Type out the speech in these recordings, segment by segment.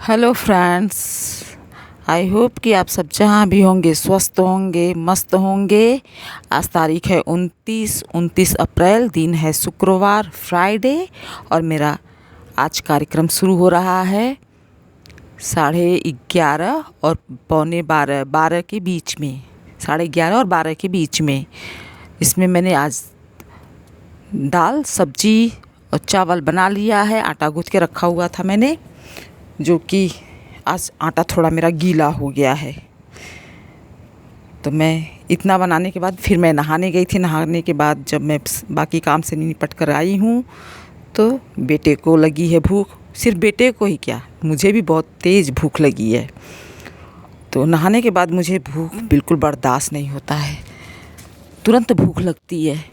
Hello friends, I hope कि आप सब जहाँ भी होंगे स्वस्थ होंगे, मस्त होंगे। आज तारीख है 29 अप्रैल, दिन है शुक्रवार, फ्राइडे। और मेरा आज कार्यक्रम शुरू हो रहा है 11:30 और 11:45 के बीच में, 11:30 और 12 के बीच में। इसमें मैंने आज दाल, सब्जी और चावल बना लिया है। आटा गूँथ के रखा हुआ था मैंने, जो कि आज आटा थोड़ा मेरा गीला हो गया है। तो मैं इतना बनाने के बाद फिर मैं नहाने गई थी। नहाने के बाद जब मैं बाकी काम से निपट कर आई हूँ तो बेटे को लगी है भूख। सिर्फ बेटे को ही क्या, मुझे भी बहुत तेज़ भूख लगी है। तो नहाने के बाद मुझे भूख बिल्कुल बर्दाश्त नहीं होता है, तुरंत भूख लगती है।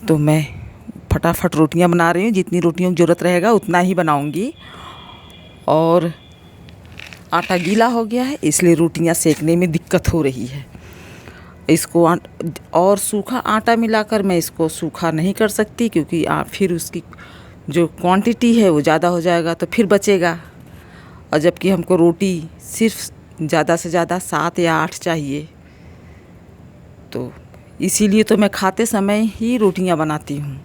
तो मैं फटाफट रोटियां बना रही हूँ। जितनी रोटियों की ज़रूरत रहेगा उतना ही बनाऊँगी। और आटा गीला हो गया है, इसलिए रोटियां सेकने में दिक्कत हो रही है। इसको और सूखा आटा मिलाकर मैं इसको सूखा नहीं कर सकती, क्योंकि फिर उसकी जो क्वांटिटी है वो ज़्यादा हो जाएगा तो फिर बचेगा। और जबकि हमको रोटी सिर्फ ज़्यादा से ज़्यादा 7 या 8 चाहिए, तो इसीलिए तो मैं खाते समय ही रोटियां बनाती हूँ,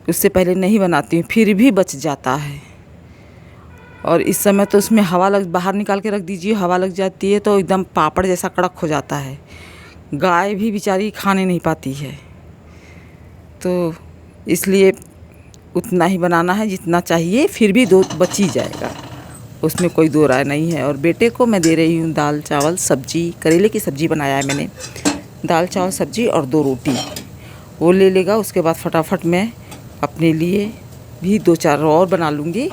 उससे पहले नहीं बनाती हूँ। फिर भी बच जाता है। और इस समय तो उसमें बाहर निकाल के रख दीजिए, हवा लग जाती है तो एकदम पापड़ जैसा कड़क हो जाता है। गाय भी बेचारी खाने नहीं पाती है। तो इसलिए उतना ही बनाना है जितना चाहिए, फिर भी 2 बच ही जाएगा, उसमें कोई दो राय नहीं है। और बेटे को मैं दे रही हूँ दाल चावल सब्जी, करेले की सब्जी बनाया है मैंने। दाल चावल सब्जी और 2 रोटी वो ले लेगा। उसके बाद फटाफट मैं अपने लिए भी 2-4 और बना लूँगी,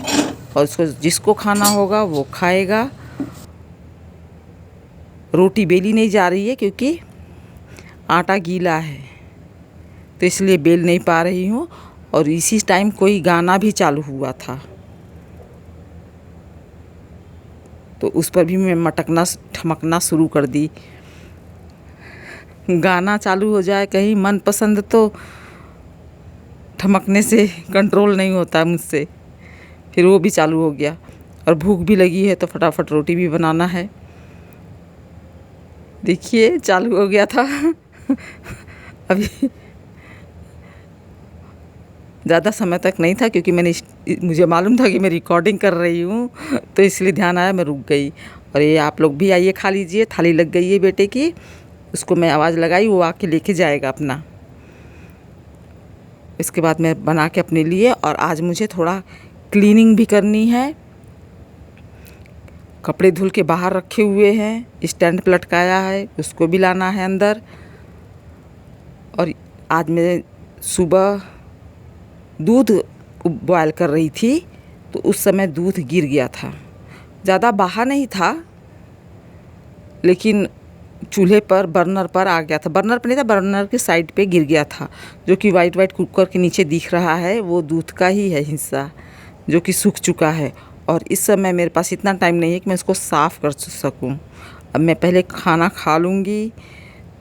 और उसको जिसको खाना होगा वो खाएगा। रोटी बेली नहीं जा रही है क्योंकि आटा गीला है, तो इसलिए बेल नहीं पा रही हूँ। और इसी टाइम कोई गाना भी चालू हुआ था, तो उस पर भी मैं मटकना ठमकना शुरू कर दी। गाना चालू हो जाए कहीं मनपसंद, तो ठमकने से कंट्रोल नहीं होता मुझसे। फिर वो भी चालू हो गया। और भूख भी लगी है तो फटाफट रोटी भी बनाना है। देखिए चालू हो गया था। अभी ज़्यादा समय तक नहीं था, क्योंकि मुझे मालूम था कि मैं रिकॉर्डिंग कर रही हूँ, तो इसलिए ध्यान आया, मैं रुक गई। और ये आप लोग भी आइए, खा लीजिए। थाली लग गई है बेटे की, उसको मैं आवाज़ लगाई, वो आके लेके जाएगा अपना। इसके बाद मैं बना के अपने लिए। और आज मुझे थोड़ा क्लीनिंग भी करनी है। कपड़े धुल के बाहर रखे हुए हैं, स्टैंड पे लटकाया है, उसको भी लाना है अंदर। और आज मैं सुबह दूध बॉयल कर रही थी, तो उस समय दूध गिर गया था। ज़्यादा बहा नहीं था, लेकिन चूल्हे पर बर्नर पर आ गया था। बर्नर पर नहीं था, बर्नर के साइड पे गिर गया था। जो कि वाइट कुकर के नीचे दिख रहा है, वो दूध का ही है हिस्सा, जो कि सूख चुका है। और इस समय मेरे पास इतना टाइम नहीं है कि मैं इसको साफ़ कर सकूं। अब मैं पहले खाना खा लूँगी,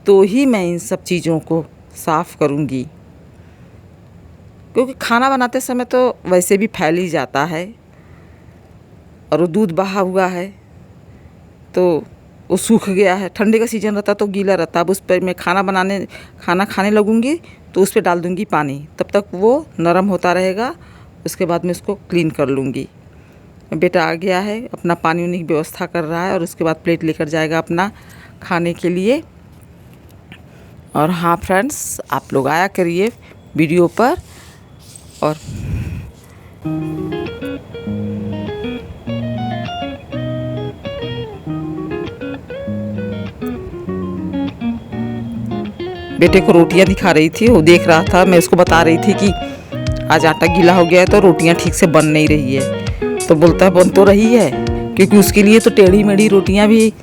तो ही मैं इन सब चीज़ों को साफ़ करूँगी, क्योंकि खाना बनाते समय तो वैसे भी फैल ही जाता है। और वो दूध बहा हुआ है तो वो सूख गया है। ठंडे का सीज़न रहता तो गीला रहता। अब उस पर मैं खाना खाने लगूँगी तो उस पर डाल दूँगी पानी, तब तक वो नरम होता रहेगा। उसके बाद मैं उसको क्लीन कर लूँगी। बेटा आ गया है, अपना पानी उनी की व्यवस्था कर रहा है, और उसके बाद प्लेट लेकर जाएगा अपना खाने के लिए। और हाँ फ्रेंड्स, आप लोग आया करिए वीडियो पर। और बेटे को रोटियां दिखा रही थी, वो देख रहा था। मैं उसको बता रही थी कि आज आटा गीला हो गया है तो रोटियां ठीक से बन नहीं रही है। तो बोलता है बन तो रही है, क्योंकि उसके लिए तो टेढ़ी मेढ़ी रोटियां भी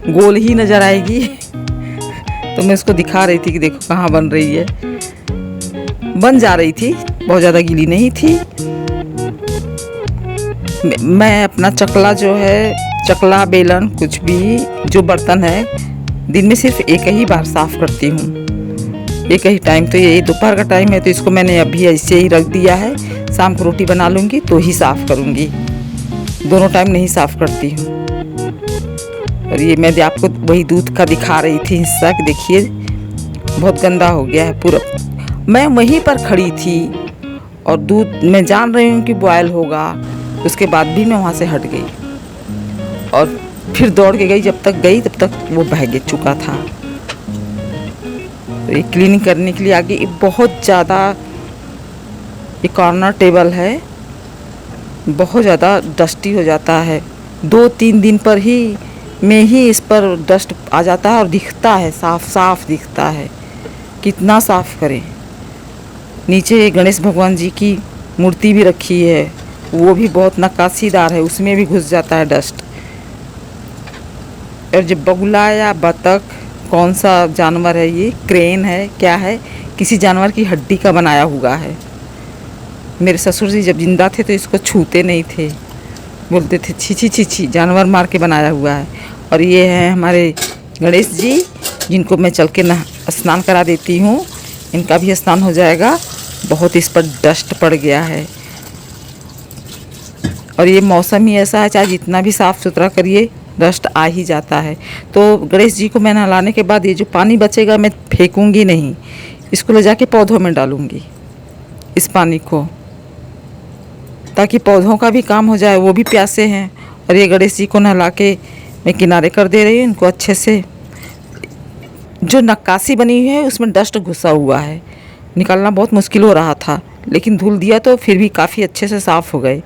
गोल ही नज़र आएगी। तो मैं उसको दिखा रही थी कि देखो कहाँ बन रही है। बन जा रही थी, बहुत ज़्यादा गीली नहीं थी। मैं अपना चकला जो है, चकला बेलन कुछ भी जो बर्तन है, दिन में सिर्फ एक ही बार साफ़ करती हूँ। एक ही टाइम, तो ये दोपहर का टाइम है, तो इसको मैंने अभी ऐसे ही रख दिया है। शाम को रोटी बना लूँगी तो ही साफ़ करूँगी। दोनों टाइम नहीं साफ़ करती हूँ। और ये मैं आपको वही दूध का दिखा रही थी हिस्सा कि देखिए बहुत गंदा हो गया है पूरा। मैं वहीं पर खड़ी थी और दूध मैं जान रही हूँ कि बॉयल होगा, उसके बाद भी मैं वहाँ से हट गई और फिर दौड़ के गई। जब तक गई तब तक वो बह चुका था। तो ये क्लीनिंग करने के लिए आगे बहुत ज़्यादा, ये कॉर्नर टेबल है, बहुत ज़्यादा डस्टी हो जाता है। 2-3 दिन पर ही में ही इस पर डस्ट आ जाता है और दिखता है, साफ साफ दिखता है। कितना साफ़ करें। नीचे गणेश भगवान जी की मूर्ति भी रखी है, वो भी बहुत नक्काशीदार है, उसमें भी घुस जाता है डस्ट। और जो बगुला या बतख, कौन सा जानवर है ये, क्रेन है क्या है, किसी जानवर की हड्डी का बनाया हुआ है। मेरे ससुर जी जब जिंदा थे तो इसको छूते नहीं थे, बोलते थे छी छी छी छी, जानवर मार के बनाया हुआ है। और ये हैं हमारे गणेश जी, जिनको मैं चल के स्नान करा देती हूँ। इनका भी स्नान हो जाएगा, बहुत इस पर डस्ट पड़ गया है। और ये मौसम ही ऐसा है, चाहे जितना भी साफ़ सुथरा करिए डस्ट आ ही जाता है। तो गणेश जी को मैं नहलाने के बाद ये जो पानी बचेगा मैं फेंकूंगी नहीं, इसको ले जाके पौधों में डालूंगी, इस पानी को, ताकि पौधों का भी काम हो जाए, वो भी प्यासे हैं। और ये गणेश जी को नहला के मैं किनारे कर दे रही हूँ इनको अच्छे से। जो नक्काशी बनी हुई है उसमें डस्ट घुसा हुआ है, निकालना बहुत मुश्किल हो रहा था, लेकिन धुल दिया तो फिर भी काफ़ी अच्छे से साफ़ हो गए,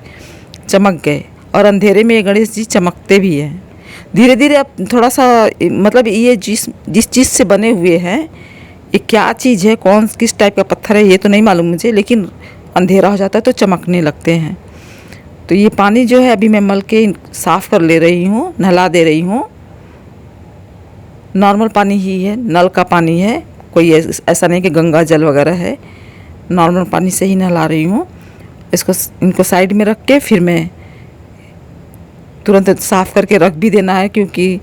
चमक गए। और अंधेरे में ये गणेश जी चमकते भी हैं। धीरे धीरे अब थोड़ा सा, मतलब ये जिस चीज़ से बने हुए हैं, ये क्या चीज़ है, किस टाइप का पत्थर है, ये तो नहीं मालूम मुझे, लेकिन अंधेरा हो जाता है तो चमकने लगते हैं। तो ये पानी जो है अभी मैं मल के साफ़ कर ले रही हूँ, नहला दे रही हूँ। नॉर्मल पानी ही है, नल का पानी है, कोई ऐसा नहीं कि गंगा जल वगैरह है, नॉर्मल पानी से ही नहला रही हूँ। इनको साइड में रख के फिर मैं तुरंत साफ़ करके रख भी देना है, क्योंकि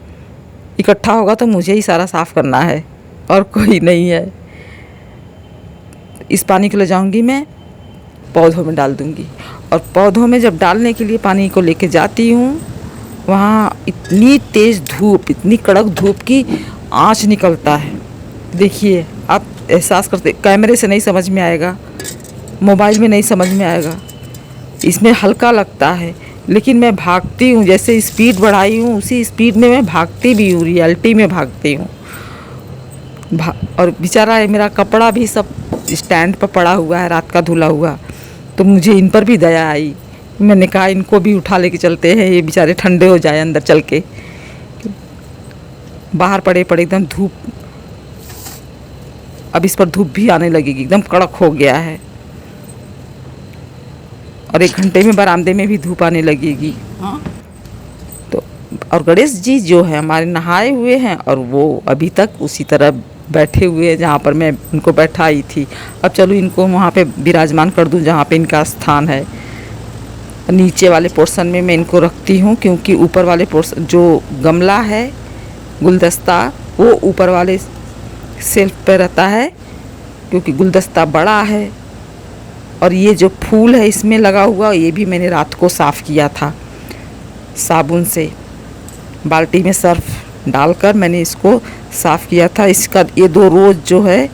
इकट्ठा होगा तो मुझे ही सारा साफ़ करना है और कोई नहीं है। इस पानी को ले जाऊंगी मैं पौधों में डाल दूंगी। और पौधों में जब डालने के लिए पानी को लेके जाती हूँ, वहाँ इतनी तेज़ धूप, इतनी कड़क धूप की आँच निकलता है। देखिए आप एहसास करते, कैमरे से नहीं समझ में आएगा, मोबाइल में नहीं समझ में आएगा, इसमें हल्का लगता है, लेकिन मैं भागती हूँ। जैसे स्पीड बढ़ाई हूँ उसी स्पीड में मैं भागती भी हूँ, रियलिटी में भागती हूँ। और बेचारा है, मेरा कपड़ा भी सब स्टैंड पर पड़ा हुआ है, रात का धुला हुआ, तो मुझे इन पर भी दया आई। मैंने कहा इनको भी उठा लेके चलते हैं, ये बेचारे ठंडे हो जाए अंदर चल के। बाहर पड़े पड़े एकदम धूप, अब इस पर धूप भी आने लगेगी, एकदम कड़क हो गया है। और 1 घंटे में बरामदे में भी धूप आने लगेगी। हाँ, तो और गणेश जी जो है हमारे नहाए हुए हैं और वो अभी तक उसी तरह बैठे हुए हैं जहाँ पर मैं उनको बैठाई थी। अब चलो इनको वहाँ पे विराजमान कर दूँ जहाँ पे इनका स्थान है। नीचे वाले पोर्शन में मैं इनको रखती हूँ, क्योंकि ऊपर वाले पोर्शन जो गमला है, गुलदस्ता, वो ऊपर वाले शेल्फ पे रहता है, क्योंकि गुलदस्ता बड़ा है। और ये जो फूल है इसमें लगा हुआ, ये भी मैंने रात को साफ़ किया था साबुन से, बाल्टी में सर्फ डालकर मैंने इसको साफ़ किया था। इसका ये 2 रोज़ जो है,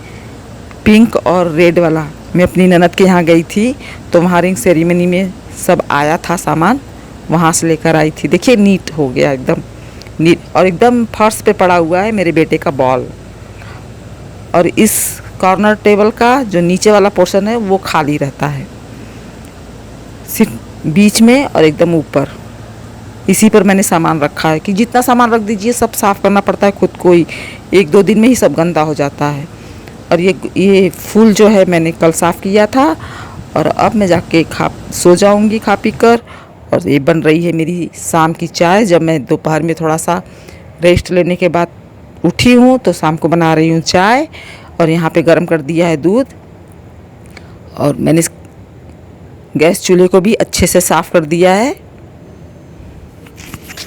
पिंक और रेड वाला, मैं अपनी ननद के यहाँ गई थी तो वहाँ रिंग सेरेमनी में सब आया था सामान, वहाँ से लेकर आई थी। देखिए नीट हो गया एकदम नीट, और एकदम फर्श पे पड़ा हुआ है मेरे बेटे का बॉल। और इस कॉर्नर टेबल का जो नीचे वाला पोर्शन है वो खाली रहता है, सिर्फ बीच में और एकदम ऊपर, इसी पर मैंने सामान रखा है कि जितना सामान रख दीजिए सब साफ़ करना पड़ता है खुद को ही, 1-2 दिन में ही सब गंदा हो जाता है। और ये फूल जो है मैंने कल साफ़ किया था, और अब मैं जाके सो जाऊंगी खा पी कर। और ये बन रही है मेरी शाम की चाय। जब मैं दोपहर में थोड़ा सा रेस्ट लेने के बाद उठी हूँ तो शाम को बना रही हूँ चाय। और यहाँ पे गरम कर दिया है दूध, और मैंने गैस चूल्हे को भी अच्छे से साफ़ कर दिया है।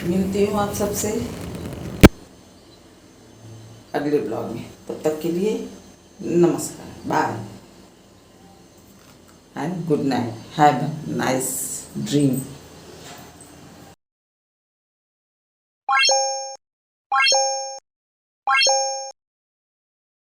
मिलती हूँ आप सबसे अगले ब्लॉग में, तब तक के लिए नमस्कार, bye and good night, have a nice dream.